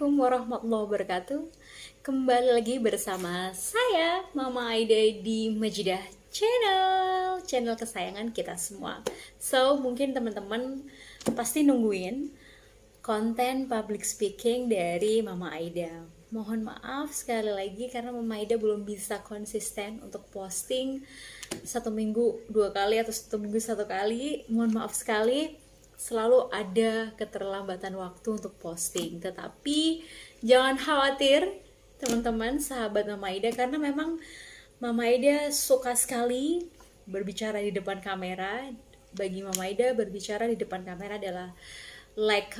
Assalamualaikum warahmatullahi wabarakatuh. Kembali lagi bersama saya Mama Aida di Majidah channel kesayangan kita semua. So, mungkin teman-teman pasti nungguin konten public speaking dari Mama Aida. Mohon maaf sekali lagi karena Mama Aida belum bisa konsisten untuk posting satu minggu 2 kali atau satu minggu 1 kali. Mohon maaf sekali, selalu ada keterlambatan waktu untuk posting. Tetapi jangan khawatir teman-teman, sahabat Mama Aida, karena memang Mama Aida suka sekali berbicara di depan kamera. Bagi Mama Aida, berbicara di depan kamera adalah like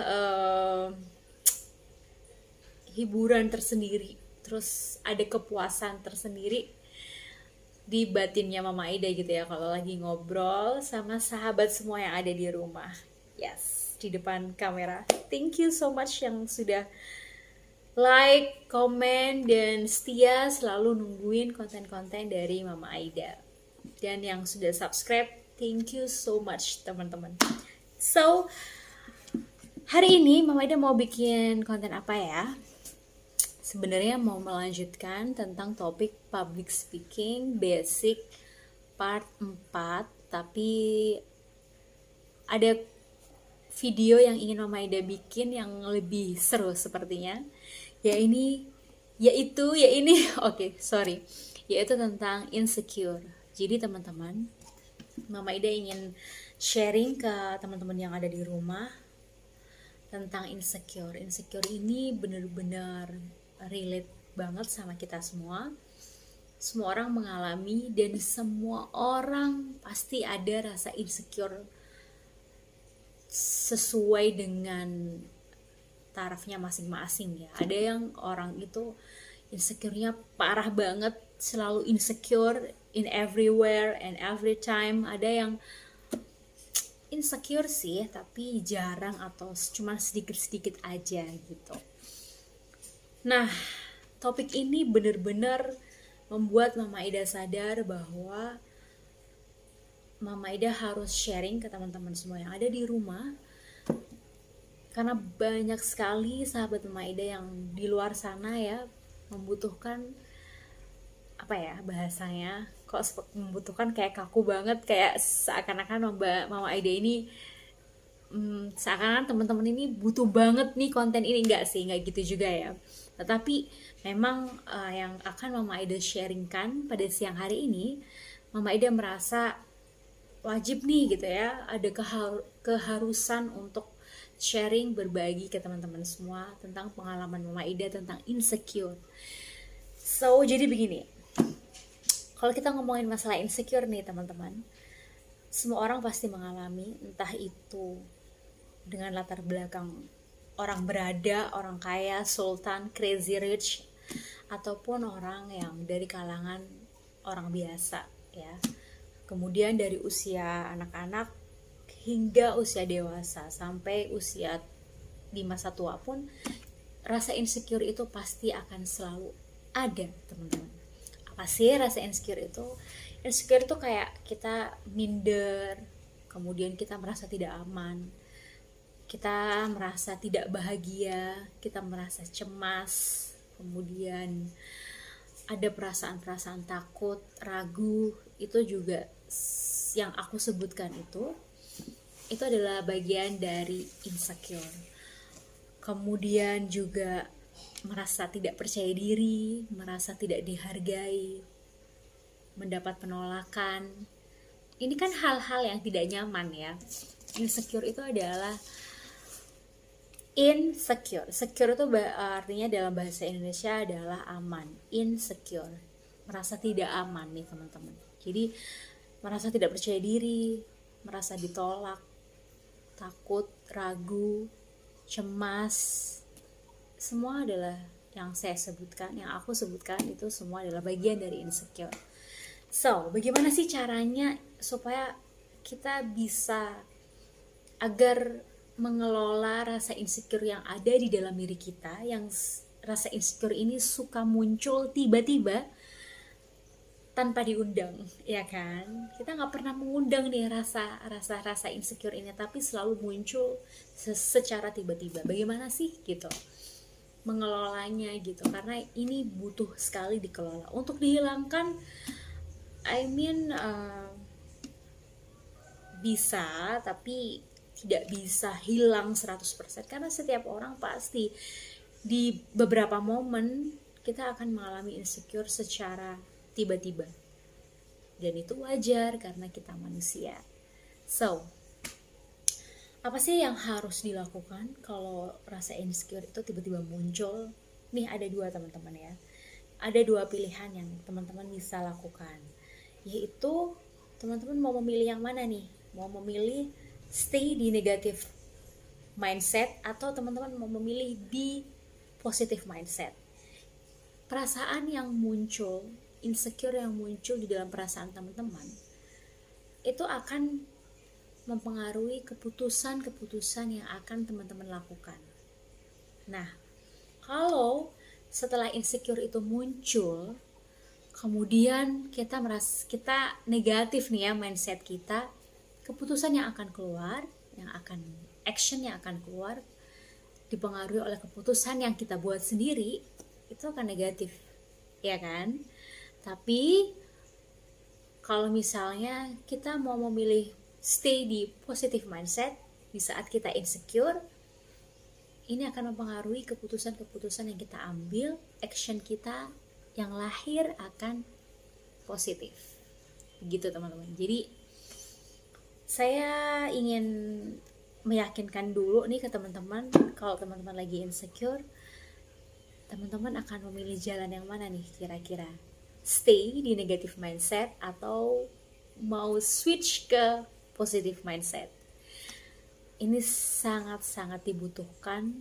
hiburan tersendiri. Terus ada kepuasan tersendiri di batinnya Mama Aida gitu ya, kalau lagi ngobrol sama sahabat semua yang ada di rumah. Yes, di depan kamera. Thank you so much yang sudah like, komen, dan setia selalu nungguin konten-konten dari Mama Aida. Dan yang sudah subscribe, thank you so much teman-teman. So, hari ini Mama Aida mau bikin konten apa ya? Sebenarnya mau melanjutkan tentang topik public speaking basic part 4, tapi ada video yang ingin Mama Aida bikin yang lebih seru sepertinya. Yaitu tentang insecure. Jadi teman-teman, Mama Aida ingin sharing ke teman-teman yang ada di rumah tentang insecure. Insecure ini benar-benar relate banget sama kita semua. Semua orang mengalami dan semua orang pasti ada rasa insecure sesuai dengan tarafnya masing-masing ya. Ada yang orang itu insecure-nya parah banget, selalu insecure in everywhere and every time. Ada yang insecure sih, tapi jarang atau cuma sedikit-sedikit aja gitu. Nah, topik ini benar-benar membuat Mama Aida sadar bahwa Mama Aida harus sharing ke teman-teman semua yang ada di rumah, karena banyak sekali sahabat Mama Aida yang di luar sana ya membutuhkan, apa ya bahasanya, kok membutuhkan kayak kaku banget, kayak seakan-akan Mama Aida ini seakan-akan teman-teman ini butuh banget nih konten ini. Enggak sih, enggak gitu juga ya. Tetapi memang yang akan Mama Aida sharingkan pada siang hari ini, Mama Aida merasa wajib nih gitu ya, ada keharusan untuk sharing, berbagi ke teman-teman semua tentang pengalaman Mama Aida tentang insecure. So, jadi begini, kalau kita ngomongin masalah insecure nih teman-teman, semua orang pasti mengalami, entah itu dengan latar belakang orang berada, orang kaya, sultan, crazy rich, ataupun orang yang dari kalangan orang biasa ya. Kemudian dari usia anak-anak hingga usia dewasa sampai usia di masa tua pun, rasa insecure itu pasti akan selalu ada teman-teman. Apa sih rasa insecure itu? Insecure itu kayak kita minder, kemudian kita merasa tidak aman, kita merasa tidak bahagia, kita merasa cemas, kemudian ada perasaan-perasaan takut, ragu. Itu juga yang aku sebutkan itu adalah bagian dari insecure. Kemudian juga merasa tidak percaya diri, merasa tidak dihargai, mendapat penolakan. Ini kan hal-hal yang tidak nyaman ya. Insecure itu adalah insecure. Secure itu artinya dalam bahasa Indonesia adalah aman. Insecure, merasa tidak aman nih teman-teman. Jadi merasa tidak percaya diri, merasa ditolak, takut, ragu, cemas. Semua adalah yang saya sebutkan, yang aku sebutkan, itu semua adalah bagian dari insecure. So, bagaimana sih caranya supaya kita bisa agar mengelola rasa insecure yang ada di dalam diri kita, yang rasa insecure ini suka muncul tiba-tiba tanpa diundang, ya kan? Kita nggak pernah mengundang nih rasa insecure ini, tapi selalu muncul secara tiba-tiba. Bagaimana sih gitu? mengelolanya gitu, karena ini butuh sekali dikelola. Untuk dihilangkan, I mean bisa, tapi tidak bisa hilang 100% karena setiap orang pasti di beberapa momen kita akan mengalami insecure secara tiba-tiba, dan itu wajar karena kita manusia. So, apa sih yang harus dilakukan kalau rasa insecure itu tiba-tiba muncul? Nih ada dua teman-teman ya. Ada dua pilihan yang teman-teman bisa lakukan. Yaitu teman-teman mau memilih yang mana nih? Mau memilih stay di negative mindset atau teman-teman mau memilih di positive mindset? Perasaan yang muncul, insecure yang muncul di dalam perasaan teman-teman itu akan mempengaruhi keputusan-keputusan yang akan teman-teman lakukan. Nah, kalau setelah insecure itu muncul, kemudian kita merasa kita negatif nih ya mindset kita, keputusan yang akan keluar, action yang akan keluar dipengaruhi oleh keputusan yang kita buat sendiri, itu akan negatif, ya kan? Tapi kalau misalnya kita mau memilih stay di positive mindset di saat kita insecure, ini akan mempengaruhi keputusan-keputusan yang kita ambil, action kita yang lahir akan positif. Begitu teman-teman. Jadi saya ingin meyakinkan dulu nih ke teman-teman, kalau teman-teman lagi insecure, teman-teman akan memilih jalan yang mana nih kira-kira? Stay di negative mindset atau mau switch ke positive mindset? Ini sangat-sangat dibutuhkan,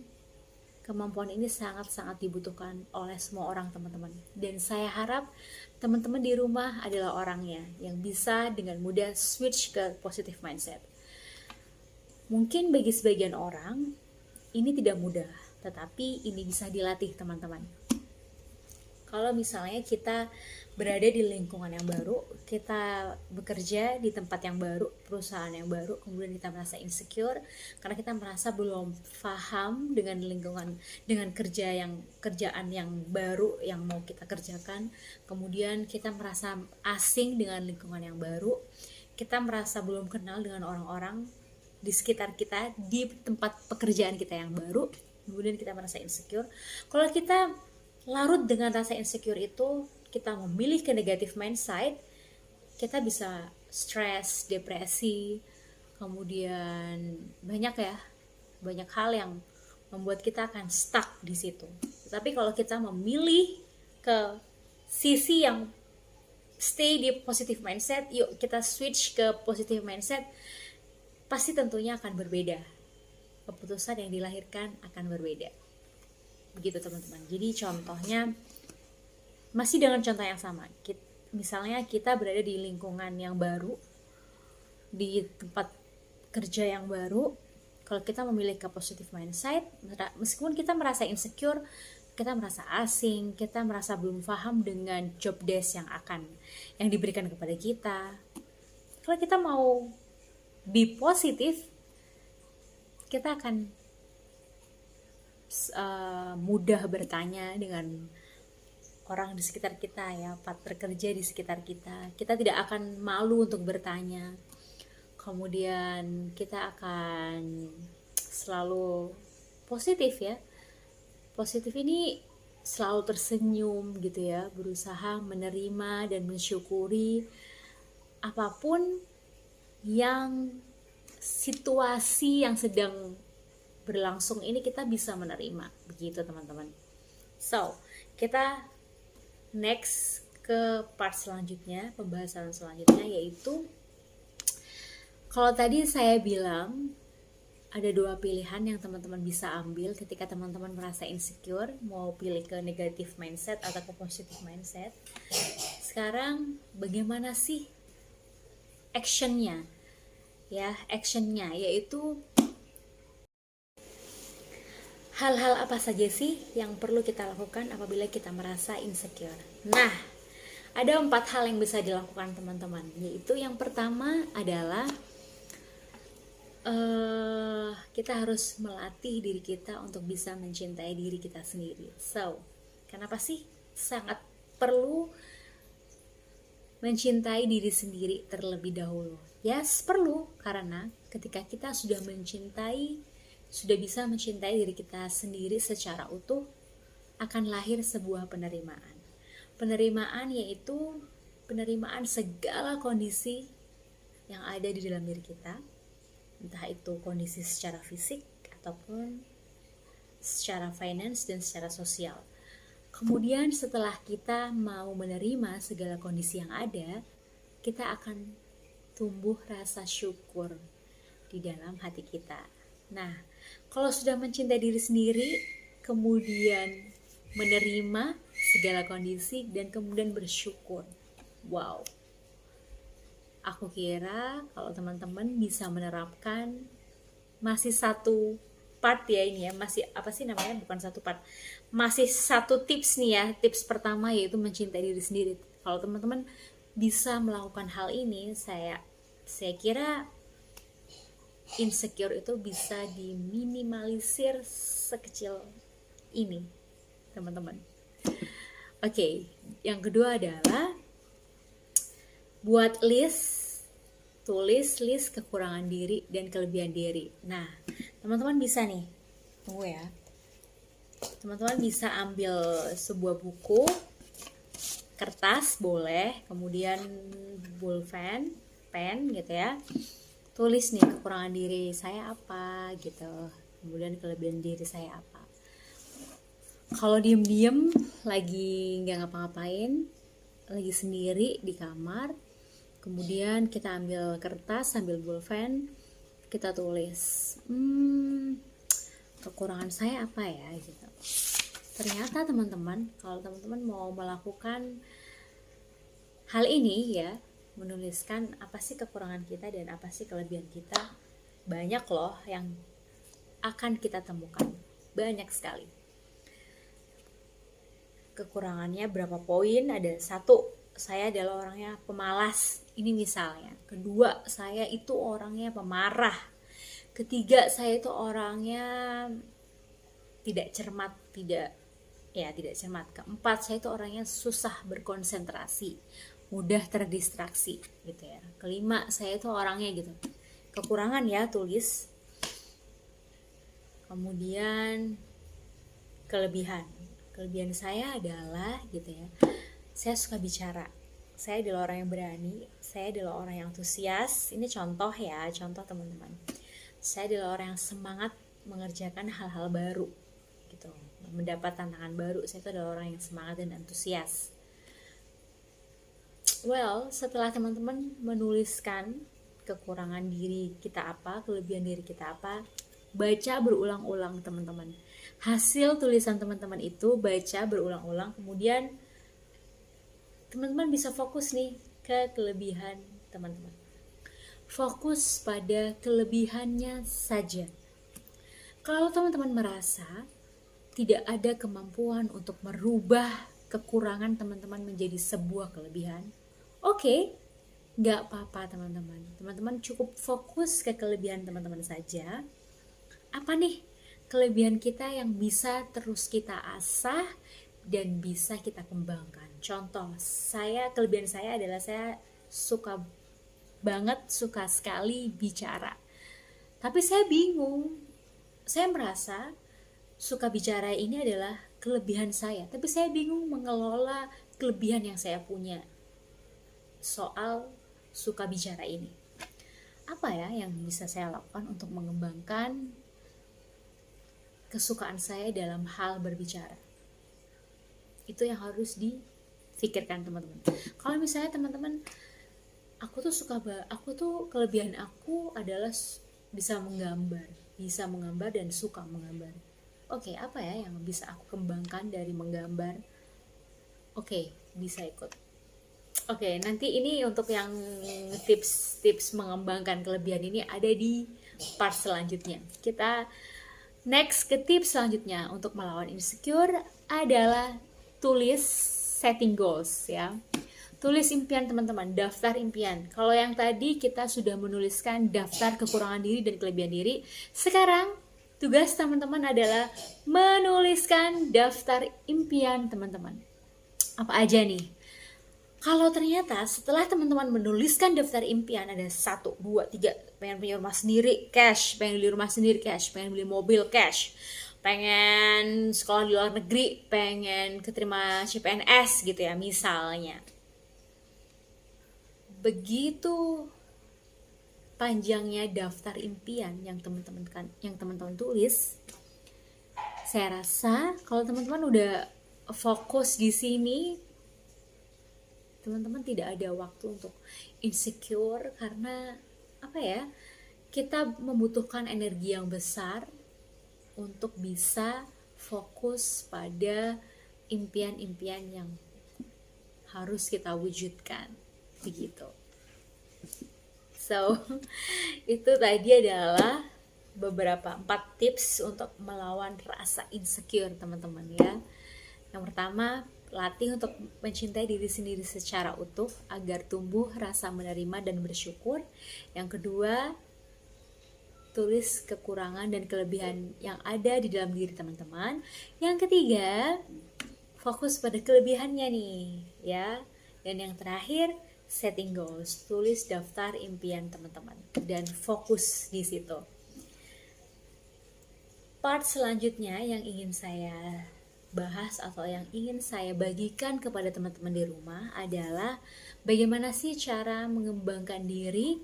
kemampuan ini sangat-sangat dibutuhkan oleh semua orang teman-teman. Dan saya harap teman-teman di rumah adalah orangnya yang bisa dengan mudah switch ke positive mindset. Mungkin bagi sebagian orang ini tidak mudah, tetapi ini bisa dilatih teman-teman. Kalau misalnya kita berada di lingkungan yang baru, kita bekerja di tempat yang baru, perusahaan yang baru, kemudian kita merasa insecure karena kita merasa belum paham dengan lingkungan, dengan kerjaan yang baru yang mau kita kerjakan, kemudian kita merasa asing dengan lingkungan yang baru, kita merasa belum kenal dengan orang-orang di sekitar kita, di tempat pekerjaan kita yang baru, kemudian kita merasa insecure. Kalau kita larut dengan rasa insecure itu, kita memilih ke negative mindset, kita bisa stres, depresi, kemudian banyak hal yang membuat kita akan stuck di situ. Tapi kalau kita memilih ke sisi yang stay di positive mindset, yuk kita switch ke positive mindset, pasti tentunya akan berbeda. Keputusan yang dilahirkan akan berbeda. Begitu teman-teman. Jadi contohnya masih dengan contoh yang sama. Misalnya kita berada di lingkungan yang baru, di tempat kerja yang baru. Kalau kita memilih ke positive mindset, meskipun kita merasa insecure, kita merasa asing, kita merasa belum paham dengan job desk yang diberikan kepada kita. Kalau kita mau be positif, kita akan mudah bertanya dengan orang di sekitar kita ya, partner kerja di sekitar kita. Kita tidak akan malu untuk bertanya. Kemudian kita akan selalu positif ya. Positif ini selalu tersenyum gitu ya, berusaha menerima dan mensyukuri apapun yang situasi yang sedang berlangsung ini, kita bisa menerima. Begitu teman-teman. So, kita next ke part selanjutnya, pembahasan selanjutnya, yaitu kalau tadi saya bilang ada dua pilihan yang teman-teman bisa ambil ketika teman-teman merasa insecure, mau pilih ke negative mindset atau ke positive mindset. Sekarang bagaimana sih actionnya? Ya, actionnya yaitu hal-hal apa saja sih yang perlu kita lakukan apabila kita merasa insecure? Nah, ada 4 hal yang bisa dilakukan teman-teman. Yaitu yang pertama adalah kita harus melatih diri kita untuk bisa mencintai diri kita sendiri. So, kenapa sih sangat perlu mencintai diri sendiri terlebih dahulu? Yes, perlu, karena ketika kita sudah bisa mencintai diri kita sendiri secara utuh, akan lahir sebuah penerimaan. Penerimaan yaitu penerimaan segala kondisi yang ada di dalam diri kita, entah itu kondisi secara fisik ataupun secara finance dan secara sosial. Kemudian setelah kita mau menerima segala kondisi yang ada, kita akan tumbuh rasa syukur di dalam hati kita. Nah, kalau sudah mencintai diri sendiri, kemudian menerima segala kondisi dan kemudian bersyukur. Wow. Aku kira kalau teman-teman bisa menerapkan masih satu part ya ini ya, masih apa sih namanya, bukan satu part, masih satu tips nih ya. Tips pertama yaitu mencintai diri sendiri. Kalau teman-teman bisa melakukan hal ini, saya kira insecure itu bisa diminimalisir sekecil ini, teman-teman. Oke, yang kedua adalah buat tulis list kekurangan diri dan kelebihan diri. Nah, teman-teman bisa nih, tunggu ya. Teman-teman bisa ambil sebuah buku, kertas boleh, kemudian pulpen, pen gitu ya. Tulis nih kekurangan diri saya apa gitu, kemudian kelebihan diri saya apa. Kalau diem-diem lagi nggak ngapa-ngapain, lagi sendiri di kamar, kemudian kita ambil kertas, ambil pulpen, kita tulis kekurangan saya apa ya gitu. Ternyata teman-teman, kalau teman-teman mau melakukan hal ini ya, menuliskan apa sih kekurangan kita dan apa sih kelebihan kita, banyak loh yang akan kita temukan, banyak sekali. Kekurangannya berapa poin? Ada 1, saya adalah orangnya pemalas, ini misalnya. 2, saya itu orangnya pemarah. 3, saya itu orangnya tidak cermat. 4, saya itu orangnya susah berkonsentrasi, mudah terdistraksi gitu ya. 5, saya itu orangnya gitu. Kekurangan ya, tulis. Kemudian kelebihan saya adalah gitu ya, saya suka bicara, saya adalah orang yang berani, saya adalah orang yang antusias. Ini contoh ya, contoh teman-teman. Saya adalah orang yang semangat mengerjakan hal-hal baru gitu, mendapat tantangan baru. Saya itu adalah orang yang semangat dan antusias. Well, setelah teman-teman menuliskan kekurangan diri kita apa, kelebihan diri kita apa, baca berulang-ulang teman-teman. Hasil tulisan teman-teman itu baca berulang-ulang, kemudian teman-teman bisa fokus nih ke kelebihan teman-teman. Fokus pada kelebihannya saja. Kalau teman-teman merasa tidak ada kemampuan untuk merubah kekurangan teman-teman menjadi sebuah kelebihan, oke, gak apa-apa teman-teman. Teman-teman cukup fokus ke kelebihan teman-teman saja. Apa nih kelebihan kita yang bisa terus kita asah dan bisa kita kembangkan? Contoh, kelebihan saya adalah saya suka sekali bicara. Tapi saya bingung. Saya merasa suka bicara ini adalah kelebihan saya, tapi saya bingung mengelola kelebihan yang saya punya soal suka bicara ini. Apa ya yang bisa saya lakukan untuk mengembangkan kesukaan saya dalam hal berbicara? Itu yang harus difikirkan teman-teman. Kalau misalnya teman-teman, aku tuh kelebihan aku adalah bisa menggambar dan suka menggambar. Oke, apa ya yang bisa aku kembangkan dari menggambar? Oke, bisa ikut. Oke, nanti ini untuk yang tips mengembangkan kelebihan ini ada di part selanjutnya. Kita next ke tips selanjutnya untuk melawan insecure adalah tulis setting goals ya. Tulis impian teman-teman, daftar impian. Kalau yang tadi kita sudah menuliskan daftar kekurangan diri dan kelebihan diri, sekarang tugas teman-teman adalah menuliskan daftar impian teman-teman. Apa aja nih? Kalau ternyata setelah teman-teman menuliskan daftar impian ada 1, 2, 3, pengen punya rumah sendiri cash, pengen beli rumah sendiri cash, pengen beli mobil cash, pengen sekolah di luar negeri, pengen keterima CPNS gitu ya misalnya. Begitu panjangnya daftar impian yang teman-teman tulis, saya rasa kalau teman-teman udah fokus di sini, teman-teman tidak ada waktu untuk insecure karena kita membutuhkan energi yang besar untuk bisa fokus pada impian-impian yang harus kita wujudkan begitu. So, itu tadi adalah beberapa 4 tips untuk melawan rasa insecure teman-teman ya. Yang pertama, latih untuk mencintai diri sendiri secara utuh agar tumbuh rasa menerima dan bersyukur. Yang kedua, tulis kekurangan dan kelebihan yang ada di dalam diri teman-teman. Yang ketiga, fokus pada kelebihannya nih ya. Dan yang terakhir, setting goals, tulis daftar impian teman-teman dan fokus di situ. Part selanjutnya yang ingin saya bahas atau yang ingin saya bagikan kepada teman-teman di rumah adalah bagaimana sih cara mengembangkan diri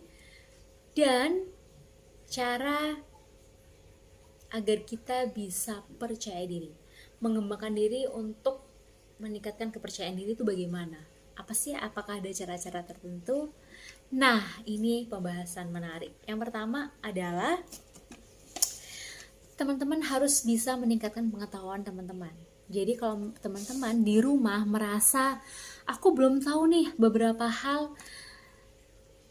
dan cara agar kita bisa percaya diri. Mengembangkan diri untuk meningkatkan kepercayaan diri itu bagaimana? Apa sih? Apakah ada cara-cara tertentu? Nah, ini pembahasan menarik. Yang pertama adalah teman-teman harus bisa meningkatkan pengetahuan teman-teman. Jadi kalau teman-teman di rumah merasa aku belum tahu nih beberapa hal,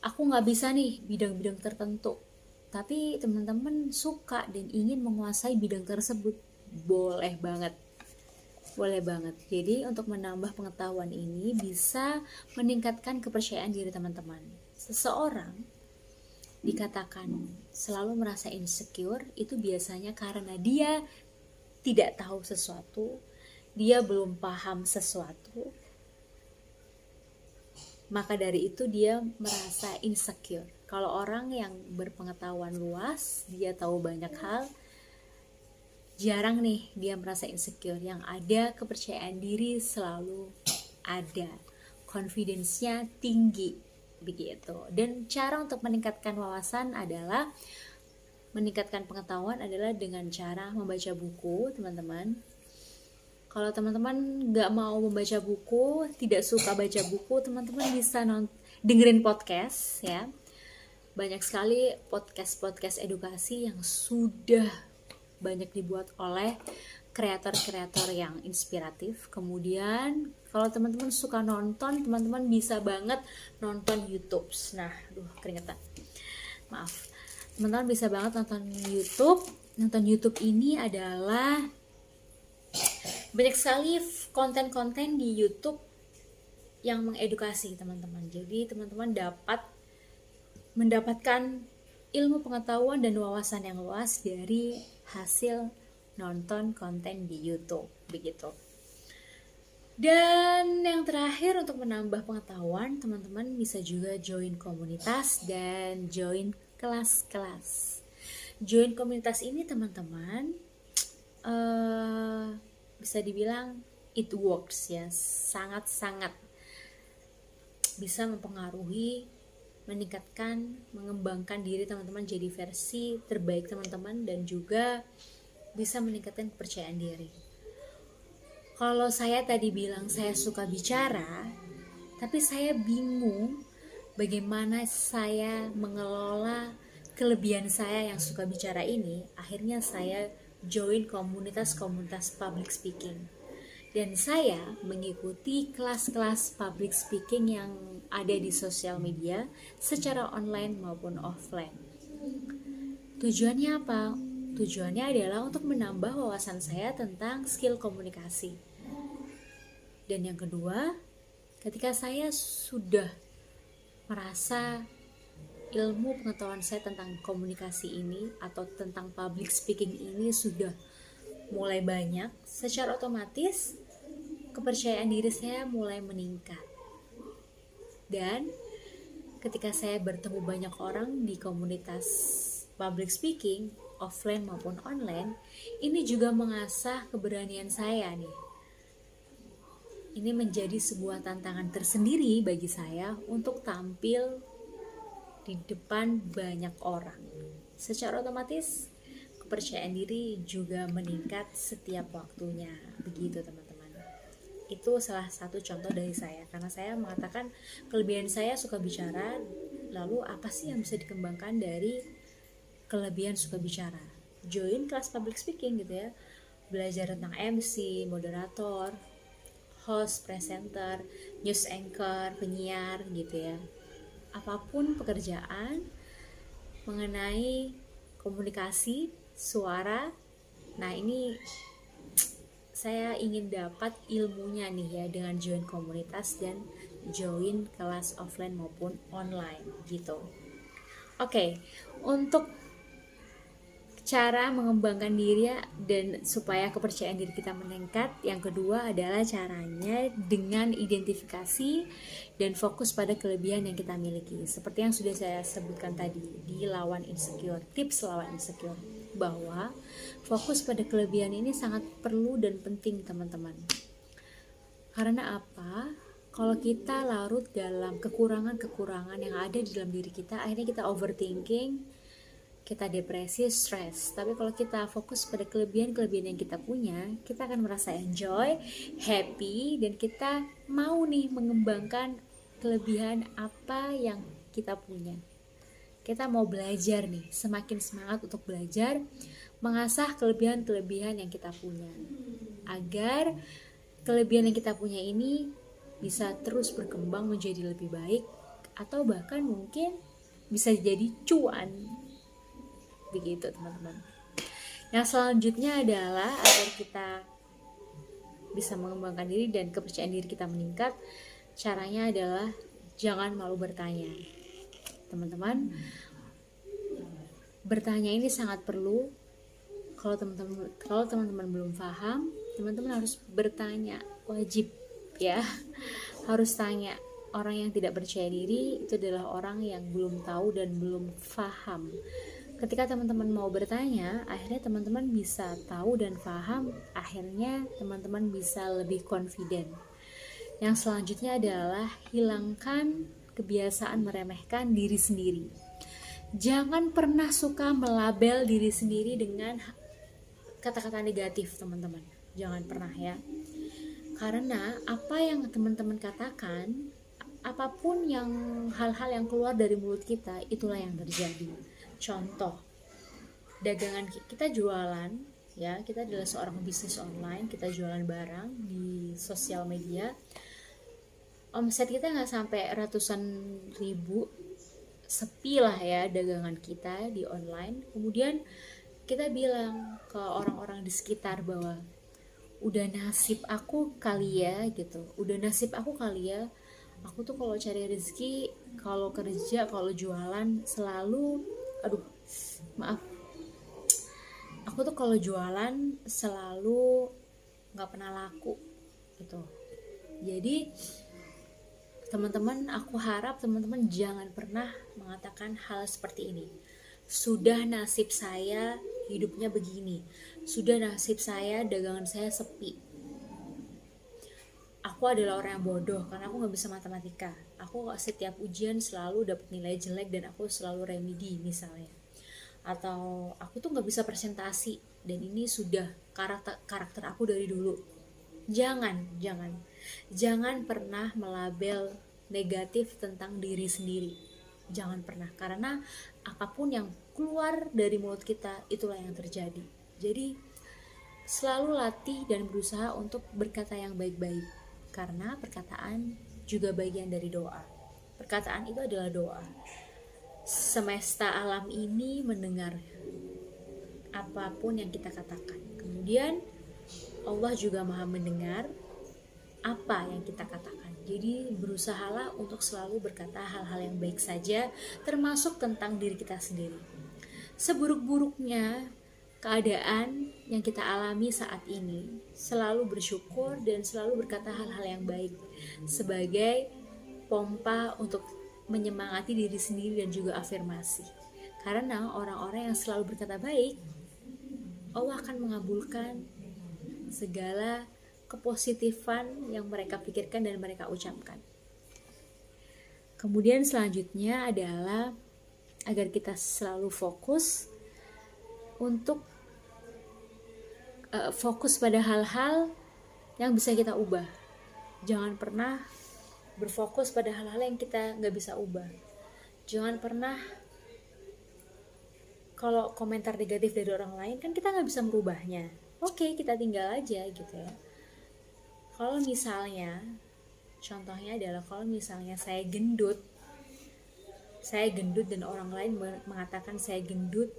aku nggak bisa nih bidang-bidang tertentu, tapi teman-teman suka dan ingin menguasai bidang tersebut, boleh banget. Jadi untuk menambah pengetahuan ini bisa meningkatkan kepercayaan diri teman-teman. Seseorang dikatakan selalu merasa insecure itu biasanya karena dia tidak tahu sesuatu, dia belum paham sesuatu, maka dari itu dia merasa insecure. Kalau orang yang berpengetahuan luas, dia tahu banyak hal, jarang nih dia merasa insecure. Yang ada kepercayaan diri selalu ada, confidence-nya tinggi begitu. Dan cara untuk meningkatkan wawasan adalah meningkatkan pengetahuan adalah dengan cara membaca buku, teman-teman. Kalau teman-teman nggak mau membaca buku, tidak suka baca buku, teman-teman bisa dengerin podcast ya. Banyak sekali podcast edukasi yang sudah banyak dibuat oleh kreator-kreator yang inspiratif. Kemudian kalau teman-teman suka nonton, teman-teman bisa banget nonton YouTube. Nah, keringetan. Maaf. Teman-teman bisa banget nonton YouTube. Nonton YouTube ini adalah banyak sekali konten-konten di YouTube yang mengedukasi teman-teman. Jadi teman-teman dapat mendapatkan ilmu pengetahuan dan wawasan yang luas dari hasil nonton konten di YouTube begitu. Dan yang terakhir untuk menambah pengetahuan, teman-teman bisa juga join komunitas dan join kelas-kelas. Join komunitas ini teman-teman bisa dibilang it works ya, sangat-sangat bisa mempengaruhi, meningkatkan, mengembangkan diri teman-teman jadi versi terbaik teman-teman dan juga bisa meningkatkan kepercayaan diri. Kalau saya tadi bilang saya suka bicara, tapi saya bingung bagaimana saya mengelola kelebihan saya yang suka bicara ini. Akhirnya saya join komunitas-komunitas public speaking. Dan saya mengikuti kelas-kelas public speaking yang ada di sosial media secara online maupun offline. Tujuannya apa? Tujuannya adalah untuk menambah wawasan saya tentang skill komunikasi. Dan yang kedua, Ketika saya sudah merasa ilmu pengetahuan saya tentang komunikasi ini atau tentang public speaking ini sudah mulai banyak, secara otomatis kepercayaan diri saya mulai meningkat. Dan ketika saya bertemu banyak orang di komunitas public speaking, offline maupun online, ini juga mengasah keberanian saya nih. Ini menjadi sebuah tantangan tersendiri bagi saya untuk tampil di depan banyak orang. Secara otomatis kepercayaan diri juga meningkat setiap waktunya. Begitu teman-teman. Itu salah satu contoh dari saya, karena saya mengatakan kelebihan saya suka bicara. Lalu apa sih yang bisa dikembangkan dari kelebihan suka bicara? Join kelas public speaking gitu ya, belajar tentang MC, moderator, host, presenter, news anchor, penyiar gitu ya. Apapun pekerjaan mengenai komunikasi, suara. Nah, ini saya ingin dapat ilmunya nih ya dengan join komunitas dan join kelas offline maupun online gitu. Oke, untuk cara mengembangkan diri dan supaya kepercayaan diri kita meningkat, yang kedua adalah caranya dengan identifikasi dan fokus pada kelebihan yang kita miliki. Seperti yang sudah saya sebutkan tadi di lawan insecure, tips lawan insecure, bahwa fokus pada kelebihan ini sangat perlu dan penting teman-teman. Karena apa? Kalau kita larut dalam kekurangan-kekurangan yang ada di dalam diri kita, akhirnya kita overthinking, kita depresi, stres. Tapi kalau kita fokus pada kelebihan-kelebihan yang kita punya, kita akan merasa enjoy, happy, dan kita mau nih mengembangkan kelebihan apa yang kita punya. Kita mau belajar nih, semakin semangat untuk belajar, mengasah kelebihan-kelebihan yang kita punya, agar kelebihan yang kita punya ini bisa terus berkembang menjadi lebih baik, atau bahkan mungkin bisa jadi cuan. Begitu teman-teman. Yang selanjutnya adalah agar kita bisa mengembangkan diri dan kepercayaan diri kita meningkat, caranya adalah jangan malu bertanya. Teman-teman, bertanya ini sangat perlu. Kalau teman-teman belum paham, teman-teman harus bertanya, wajib ya. Harus tanya. Orang yang tidak percaya diri itu adalah orang yang belum tahu dan belum paham. Ketika teman-teman mau bertanya, akhirnya teman-teman bisa tahu dan paham, akhirnya teman-teman bisa lebih confident. Yang selanjutnya adalah hilangkan kebiasaan meremehkan diri sendiri. Jangan pernah suka melabel diri sendiri dengan kata-kata negatif, teman-teman. Jangan pernah ya. Karena apa yang teman-teman katakan, apapun yang hal-hal yang keluar dari mulut kita, itulah yang terjadi. Contoh, dagangan kita jualan ya, kita adalah seorang bisnis online, kita jualan barang di sosial media, omset kita nggak sampai ratusan ribu, sepi lah ya dagangan kita di online. Kemudian kita bilang ke orang-orang di sekitar bahwa udah nasib aku kali ya gitu, udah nasib aku kali ya, aku tuh kalau cari rezeki, kalau kerja, kalau jualan selalu aku tuh kalau jualan selalu nggak pernah laku gitu. Jadi teman-teman, aku harap teman-teman jangan pernah mengatakan hal seperti ini. Sudah nasib saya hidupnya begini, sudah nasib saya dagangan saya sepi, aku adalah orang yang bodoh karena aku nggak bisa matematika, aku setiap ujian selalu dapat nilai jelek dan aku selalu remedi misalnya, atau aku tuh nggak bisa presentasi dan ini sudah karakter aku dari dulu. Jangan pernah melabel negatif tentang diri sendiri, jangan pernah, karena apapun yang keluar dari mulut kita itulah yang terjadi. Jadi selalu latih dan berusaha untuk berkata yang baik-baik, karena perkataan juga bagian dari doa. Perkataan itu adalah doa. Semesta alam ini mendengar apapun yang kita katakan. Kemudian Allah juga maha mendengar apa yang kita katakan. Jadi berusahalah untuk selalu berkata hal-hal yang baik saja, termasuk tentang diri kita sendiri. Seburuk-buruknya keadaan yang kita alami saat ini, selalu bersyukur dan selalu berkata hal-hal yang baik sebagai pompa untuk menyemangati diri sendiri dan juga afirmasi. Karena orang-orang yang selalu berkata baik, Allah akan mengabulkan segala kepositifan yang mereka pikirkan dan mereka ucapkan. Kemudian selanjutnya adalah agar kita selalu fokus untuk fokus pada hal-hal yang bisa kita ubah. Jangan pernah berfokus pada hal-hal yang kita nggak bisa ubah. Jangan pernah, kalau komentar negatif dari orang lain kan kita nggak bisa merubahnya. Oke, kita tinggal aja gitu ya. Kalau misalnya, contohnya adalah kalau misalnya saya gendut dan orang lain mengatakan saya gendut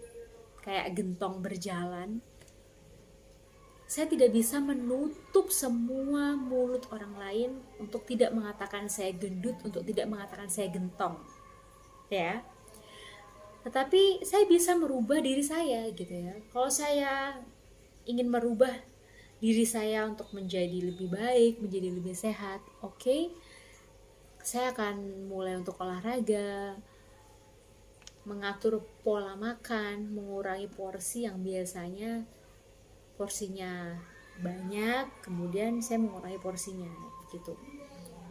kayak gentong berjalan, saya tidak bisa menutup semua mulut orang lain untuk tidak mengatakan saya gendut, untuk tidak mengatakan saya gentong, ya. Tetapi saya bisa merubah diri saya gitu ya. Kalau saya ingin merubah diri saya untuk menjadi lebih baik, menjadi lebih sehat, oke, saya akan mulai untuk olahraga, mengatur pola makan, mengurangi porsi yang biasanya porsinya banyak, kemudian saya mengurangi porsinya gitu.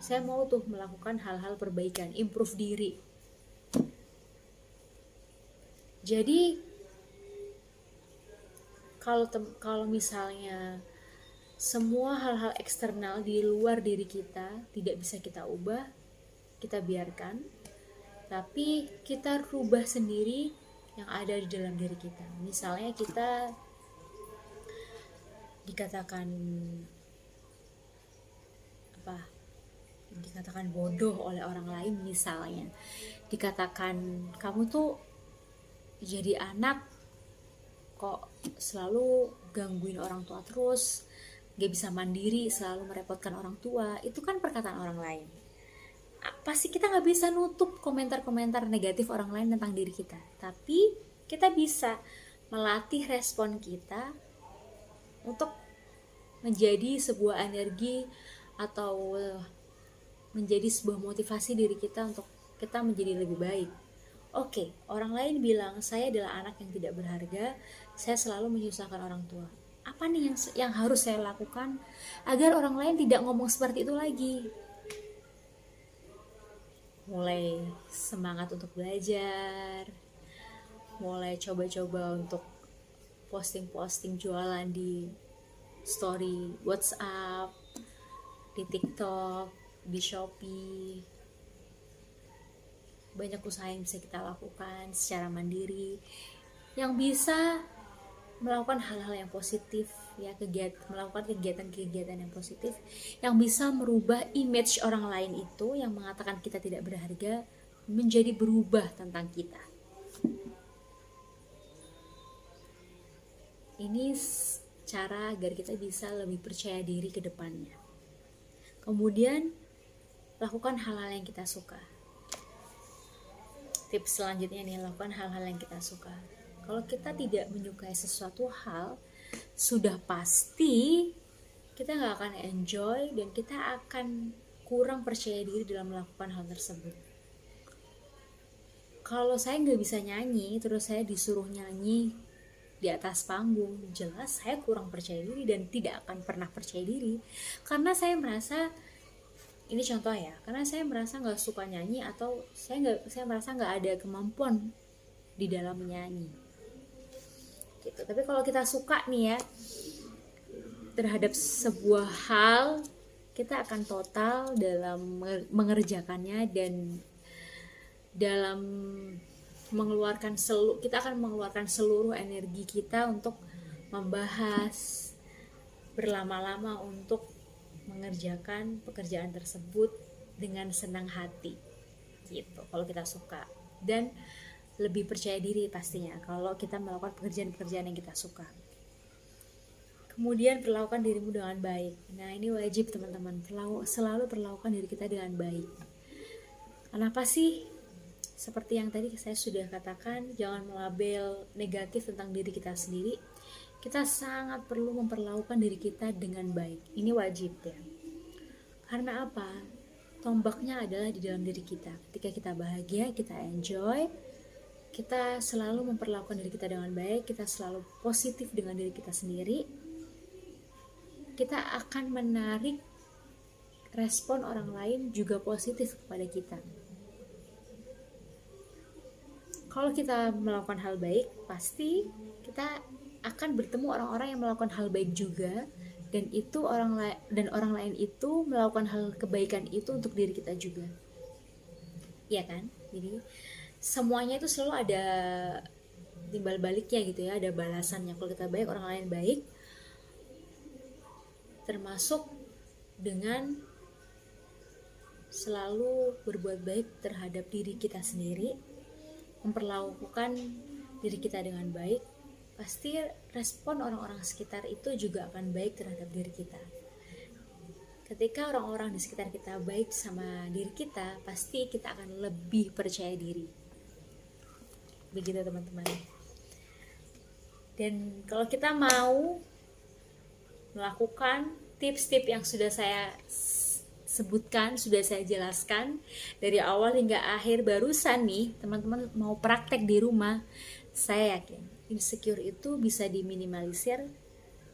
Saya mau tuh melakukan hal-hal perbaikan, improve diri. Jadi kalau misalnya semua hal-hal eksternal di luar diri kita tidak bisa kita ubah, kita biarkan, tapi kita rubah sendiri yang ada di dalam diri kita. Misalnya kita dikatakan bodoh oleh orang lain, misalnya dikatakan kamu tuh jadi anak kok selalu gangguin orang tua terus, gak bisa mandiri, selalu merepotkan orang tua. Itu kan perkataan orang lain. Pasti kita gak bisa nutup komentar-komentar negatif orang lain tentang diri kita, tapi kita bisa melatih respon kita untuk menjadi sebuah energi atau menjadi sebuah motivasi diri kita untuk kita menjadi lebih baik. Oke, orang lain bilang saya adalah anak yang tidak berharga, saya selalu menyusahkan orang tua. Apa nih yang harus saya lakukan agar orang lain tidak ngomong seperti itu lagi? Mulai semangat untuk belajar, mulai coba-coba untuk posting-posting jualan di story WhatsApp, di TikTok, di Shopee. Banyak usaha yang bisa kita lakukan secara mandiri yang bisa melakukan hal-hal yang positif ya, melakukan kegiatan-kegiatan yang positif yang bisa merubah image orang lain itu yang mengatakan kita tidak berharga menjadi berubah tentang kita. Ini cara agar kita bisa lebih percaya diri ke depannya. Kemudian lakukan hal-hal yang kita suka. Tips selanjutnya nih, lakukan hal-hal yang kita suka. Kalau kita tidak menyukai sesuatu hal, sudah pasti kita gak akan enjoy dan kita akan kurang percaya diri dalam melakukan hal tersebut. Kalau saya gak bisa nyanyi, terus saya disuruh nyanyi di atas panggung, jelas saya kurang percaya diri dan tidak akan pernah percaya diri. Karena saya merasa, ini contoh ya, karena saya merasa nggak suka nyanyi atau saya merasa nggak ada kemampuan di dalam menyanyi gitu. Tapi kalau kita suka nih ya terhadap sebuah hal, kita akan total dalam mengerjakannya dan dalam kita akan mengeluarkan seluruh energi kita untuk membahas berlama-lama untuk mengerjakan pekerjaan tersebut dengan senang hati gitu kalau kita suka, dan lebih percaya diri pastinya kalau kita melakukan pekerjaan-pekerjaan yang kita suka. Kemudian perlakukan dirimu dengan baik. Nah, ini wajib teman-teman, selalu perlakukan diri kita dengan baik. Kenapa sih? Seperti yang tadi saya sudah katakan, jangan melabel negatif tentang diri kita sendiri. Kita sangat perlu memperlakukan diri kita dengan baik. Ini wajib ya. Karena apa? Tombaknya adalah di dalam diri kita. Ketika kita bahagia, kita enjoy, kita selalu memperlakukan diri kita dengan baik, kita selalu positif dengan diri kita sendiri, kita akan menarik respon orang lain juga positif kepada kita. Kalau kita melakukan hal baik, pasti kita akan bertemu orang-orang yang melakukan hal baik juga, dan orang lain itu melakukan hal kebaikan itu untuk diri kita juga. Iya kan? Jadi semuanya itu selalu ada timbal baliknya gitu ya, ada balasannya. Kalau kita baik, orang lain baik, termasuk dengan selalu berbuat baik terhadap diri kita sendiri, memperlakukan diri kita dengan baik, pasti respon orang-orang sekitar itu juga akan baik terhadap diri kita. Ketika orang-orang di sekitar kita baik sama diri kita, pasti kita akan lebih percaya diri. Begitu teman-teman. Dan kalau kita mau melakukan tips-tips yang sudah saya sebutkan, sudah saya jelaskan dari awal hingga akhir barusan nih, teman-teman mau praktek di rumah, saya yakin insecure itu bisa diminimalisir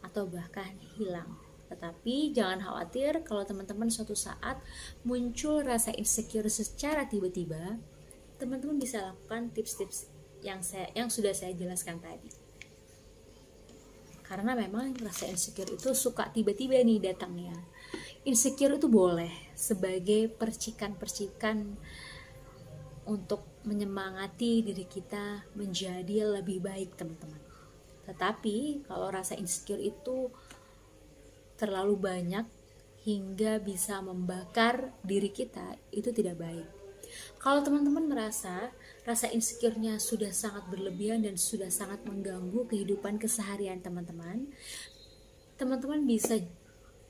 atau bahkan hilang. Tetapi jangan khawatir kalau teman-teman suatu saat muncul rasa insecure secara tiba-tiba, teman-teman bisa lakukan tips-tips yang sudah saya jelaskan tadi. Karena memang rasa insecure itu suka tiba-tiba nih datangnya. Insecure itu boleh sebagai percikan-percikan untuk menyemangati diri kita menjadi lebih baik, teman-teman. Tetapi kalau rasa insecure itu terlalu banyak hingga bisa membakar diri kita, itu tidak baik. Kalau teman-teman merasa rasa insecure-nya sudah sangat berlebihan dan sudah sangat mengganggu kehidupan keseharian teman-teman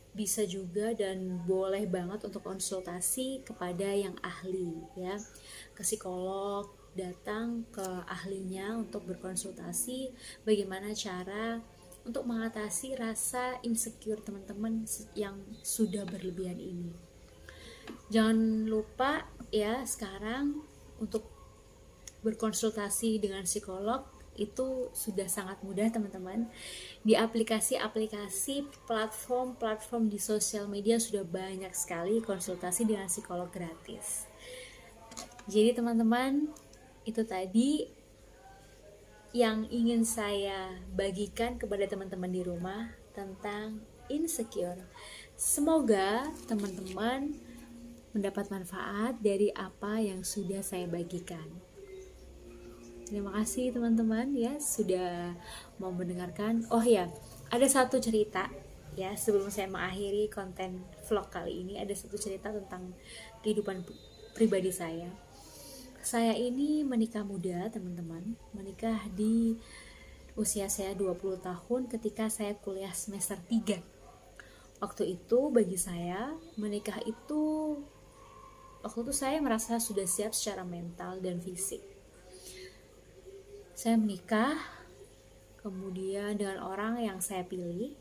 bisa juga dan boleh banget untuk konsultasi kepada yang ahli ya, ke psikolog, datang ke ahlinya untuk berkonsultasi bagaimana cara untuk mengatasi rasa insecure teman-teman yang sudah berlebihan ini. Jangan lupa ya, sekarang untuk berkonsultasi dengan psikolog itu sudah sangat mudah teman-teman. Di aplikasi-aplikasi platform di sosial media sudah banyak sekali konsultasi dengan psikolog gratis. Jadi teman-teman, itu tadi yang ingin saya bagikan kepada teman-teman di rumah tentang insecure. Semoga teman-teman mendapat manfaat dari apa yang sudah saya bagikan. Terima kasih teman-teman ya sudah mau mendengarkan. Oh ya, ada satu cerita ya sebelum saya mengakhiri konten vlog kali ini, ada satu cerita tentang kehidupan pribadi saya. Saya ini menikah muda teman-teman, menikah di usia saya 20 tahun ketika saya kuliah semester 3. Waktu itu bagi saya menikah itu, waktu itu saya merasa sudah siap secara mental dan fisik. Saya menikah kemudian dengan orang yang saya pilih.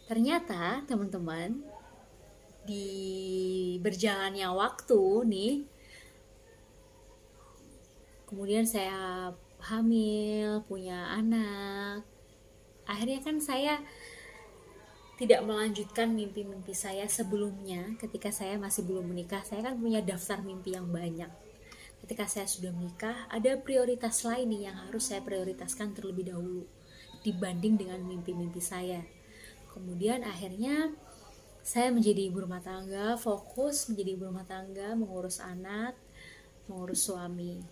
Ternyata teman-teman, di berjalannya waktu nih, kemudian saya hamil, punya anak. Akhirnya kan saya tidak melanjutkan mimpi-mimpi saya sebelumnya. Ketika saya masih belum menikah, saya kan punya daftar mimpi yang banyak. Ketika saya sudah menikah, ada prioritas lain nih yang harus saya prioritaskan terlebih dahulu dibanding dengan mimpi-mimpi saya. Kemudian akhirnya saya menjadi ibu rumah tangga, fokus menjadi ibu rumah tangga, mengurus anak, mengurus suami.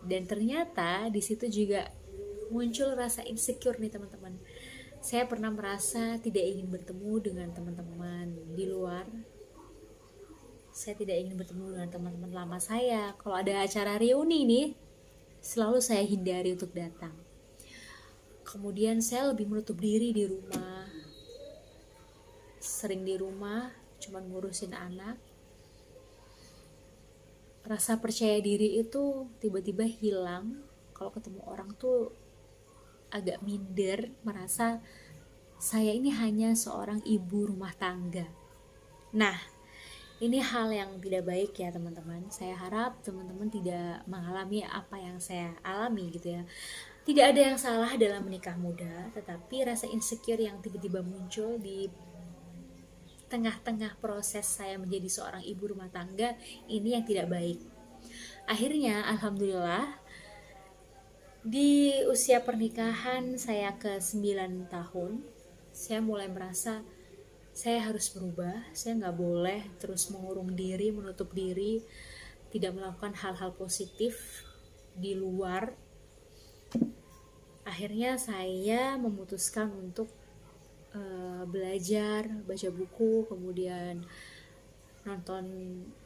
Dan ternyata di situ juga muncul rasa insecure nih teman-teman. Saya pernah merasa tidak ingin bertemu dengan teman-teman di luar. Saya tidak ingin bertemu dengan teman-teman lama saya. Kalau ada acara reuni nih, selalu saya hindari untuk datang. Kemudian saya lebih menutup diri di rumah, sering di rumah cuman ngurusin anak. Rasa percaya diri itu tiba-tiba hilang. Kalau ketemu orang tuh agak minder, merasa saya ini hanya seorang ibu rumah tangga. Nah, ini hal yang tidak baik ya teman-teman. Saya harap teman-teman tidak mengalami apa yang saya alami gitu ya. Tidak ada yang salah dalam menikah muda, tetapi rasa insecure yang tiba-tiba muncul di tengah-tengah proses saya menjadi seorang ibu rumah tangga ini yang tidak baik. Akhirnya alhamdulillah di usia pernikahan saya ke 9 tahun, saya mulai merasa saya harus berubah. Saya nggak boleh terus mengurung diri, menutup diri, tidak melakukan hal-hal positif di luar. Akhirnya saya memutuskan untuk belajar, baca buku, kemudian nonton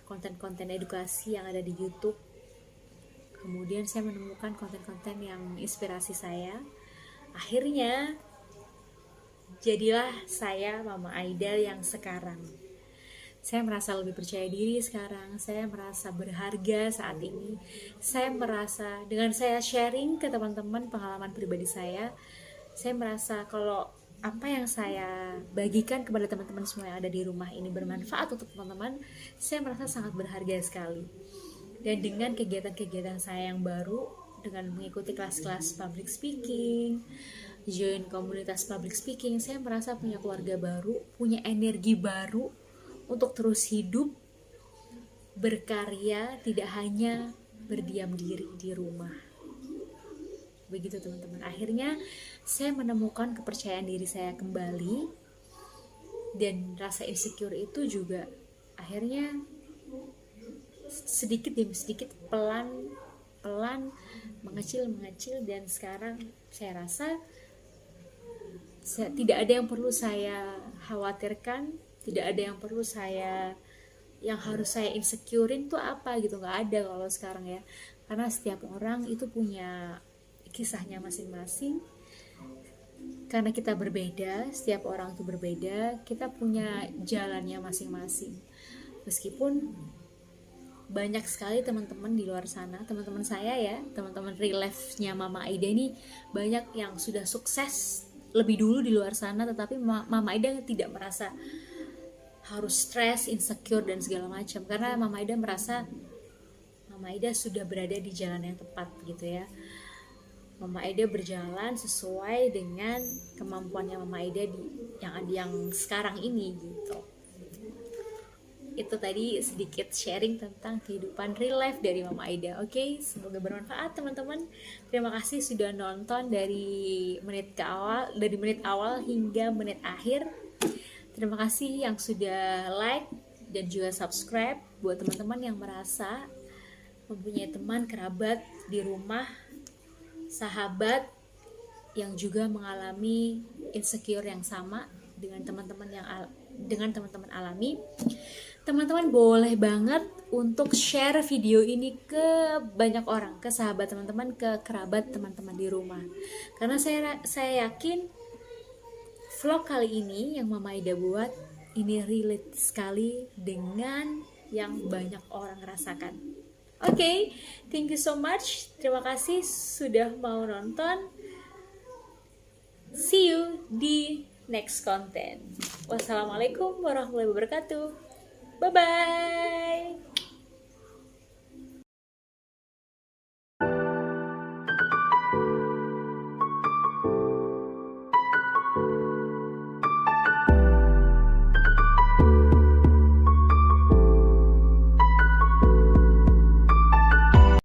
konten-konten edukasi yang ada di YouTube. Kemudian saya menemukan konten-konten yang inspirasi saya. Akhirnya jadilah saya Mama Aida yang sekarang. Saya merasa lebih percaya diri sekarang. Saya merasa berharga saat ini. Saya merasa dengan saya sharing ke teman-teman pengalaman pribadi saya merasa kalau apa yang saya bagikan kepada teman-teman semua yang ada di rumah ini bermanfaat untuk teman-teman. Saya merasa sangat berharga sekali. Dan dengan kegiatan-kegiatan saya yang baru, dengan mengikuti kelas-kelas public speaking, join komunitas public speaking, saya merasa punya keluarga baru, punya energi baru untuk terus hidup, berkarya, tidak hanya berdiam diri di rumah. Begitu teman-teman. Akhirnya saya menemukan kepercayaan diri saya kembali, dan rasa insecure itu juga akhirnya sedikit demi sedikit, pelan mengecil, dan sekarang saya rasa tidak ada yang perlu saya khawatirkan, tidak ada yang perlu yang harus saya insecurein tuh apa gitu, nggak ada kalau sekarang ya, karena setiap orang itu punya kisahnya masing-masing. Karena kita berbeda, setiap orang itu berbeda, kita punya jalannya masing-masing. Meskipun banyak sekali teman-teman di luar sana, teman-teman saya ya, teman-teman real life-nya Mama Aida ini banyak yang sudah sukses lebih dulu di luar sana, tetapi Mama Aida tidak merasa harus stres, insecure dan segala macam, karena Mama Aida merasa Mama Aida sudah berada di jalan yang tepat gitu ya. Mama Aida berjalan sesuai dengan kemampuannya Mama Aida yang sekarang ini gitu. Itu tadi sedikit sharing tentang kehidupan real life dari Mama Aida. Oke, semoga bermanfaat teman-teman. Terima kasih sudah nonton dari menit awal hingga menit akhir. Terima kasih yang sudah like dan juga subscribe. Buat teman-teman yang merasa mempunyai teman, kerabat di rumah, sahabat yang juga mengalami insecure yang sama dengan teman-teman alami, teman-teman boleh banget untuk share video ini ke banyak orang, ke sahabat teman-teman, ke kerabat teman-teman di rumah. Karena saya yakin vlog kali ini yang Mama Aida buat ini relate sekali dengan yang banyak orang rasakan. Oke, thank you so much. Terima kasih sudah mau nonton. See you di next content. Wassalamualaikum warahmatullahi wabarakatuh. Bye-bye.